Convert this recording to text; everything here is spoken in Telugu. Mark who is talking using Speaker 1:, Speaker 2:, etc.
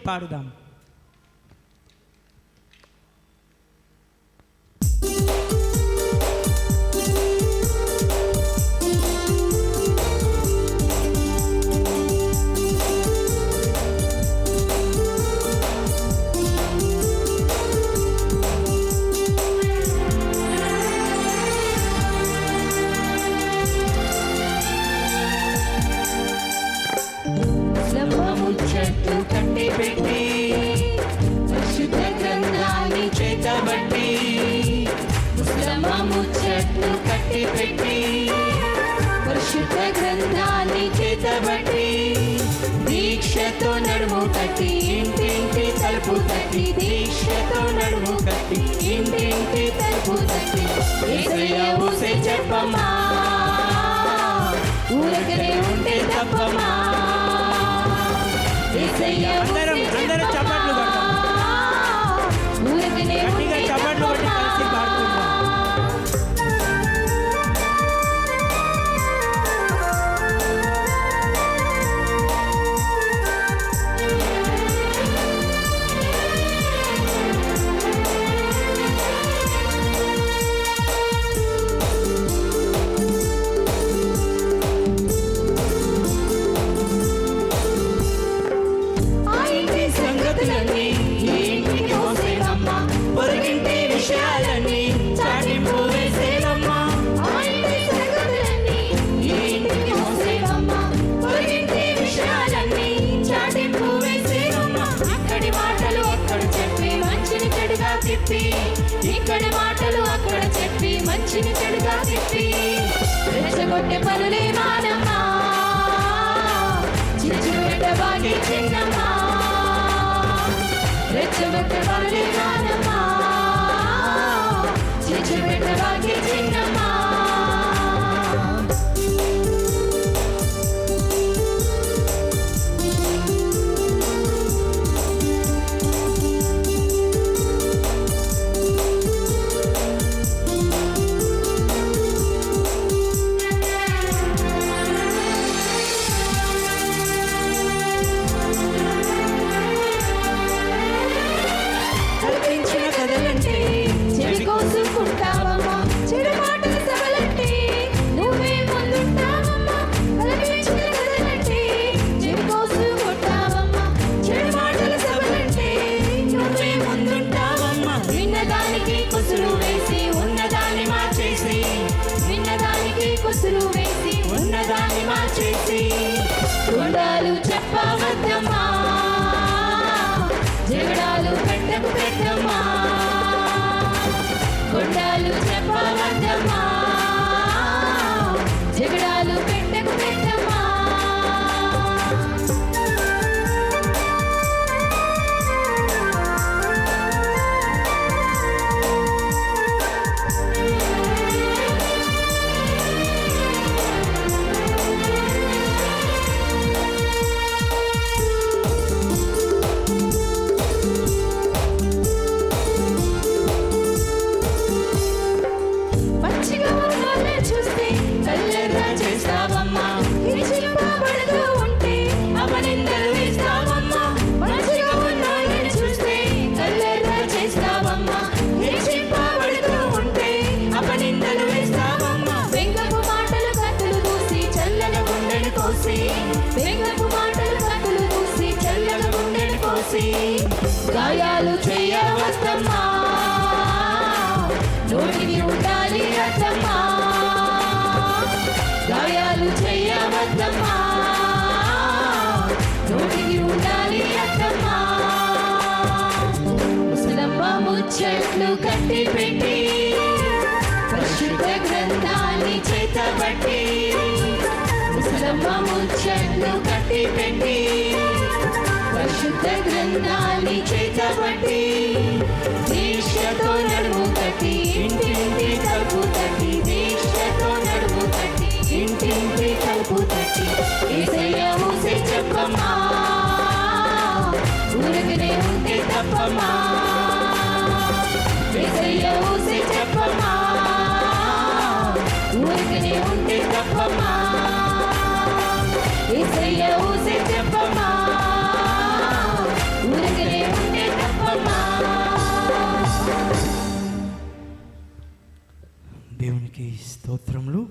Speaker 1: పాడుదాం.
Speaker 2: చెట్టు కట్టి పెట్టి పరిశుద్ధ గ్రంథాన్ని చేతబట్టి ముస్లమము చెట్టు కట్టి పెట్టి పరిశుద్ధ గ్రంథాన్ని చేతబట్టి దీక్షతో నడుము కట్టి ఇంటింటి తలుపు తట్టి దీక్షతో నడుము కట్టి ఇంటింటి తలుపు తట్టి యేసయ్య ఊసే చెప్పమ్మా ఊరకనే ఉంటే తప్పమ్మా
Speaker 1: అందరం చప్పట్లు కొడతాం. గట్టిగా చప్పట్లు కొట్టి కలిసి పాడుకుందాం.
Speaker 2: ఇక్కడి మాటలు అక్కడ చెప్పి మంచిని చెడుగా చెప్పి రెచ్చగొట్టే పనులే మానమ్మా చిచ్చు పెట్టబాగే చిన్నమ్మా రెచ్చగొట్టే పనులే మానమ్మా చిచ్చు పెట్టబాగే చిన్నమ్మా ఉన్నదాన్ని మార్చేసి గుండాలు చెప్పవద్దమ్మా జగడాలు పెట్టమ్మా గుండాలు చెప్పవద్దమ్మా జగడాలు పెట్టమ్మా గాయాలు చేయవద్దమ్మా నోటిని ఉండాలి అద్దమ్మా గాయాలు చేయవద్దమ్మా నోటిని ఉండాలి అద్దమ్మా ముసలమ్మ ముచ్చట్లు కట్టి పెట్టి పరిశుద్ధ గ్రంథాన్ని చేతబట్టి ముసలమ్మ ముచ్చట్లు కట్టి పెట్టి పరిశుద్ధ గ్రంథాన్ని చేతబట్టి దీక్షతో నడుము కట్టి ఇంటింటి తలుపు తట్టి దీక్షతో నడుము కట్టి ఇంటింటి తలుపు తట్టి యేసయ్య ఊసే చెప్పమ్మా ఊరకనే ఉంటే తప్పమ్మా యేసయ్య ఊసే చెప్పమ్మా ఊరకనే ఉంటే తప్పమ్మా యేసయ్య ఊసే చెప్పమ్మా
Speaker 1: దేవునికి స్తోత్రములు.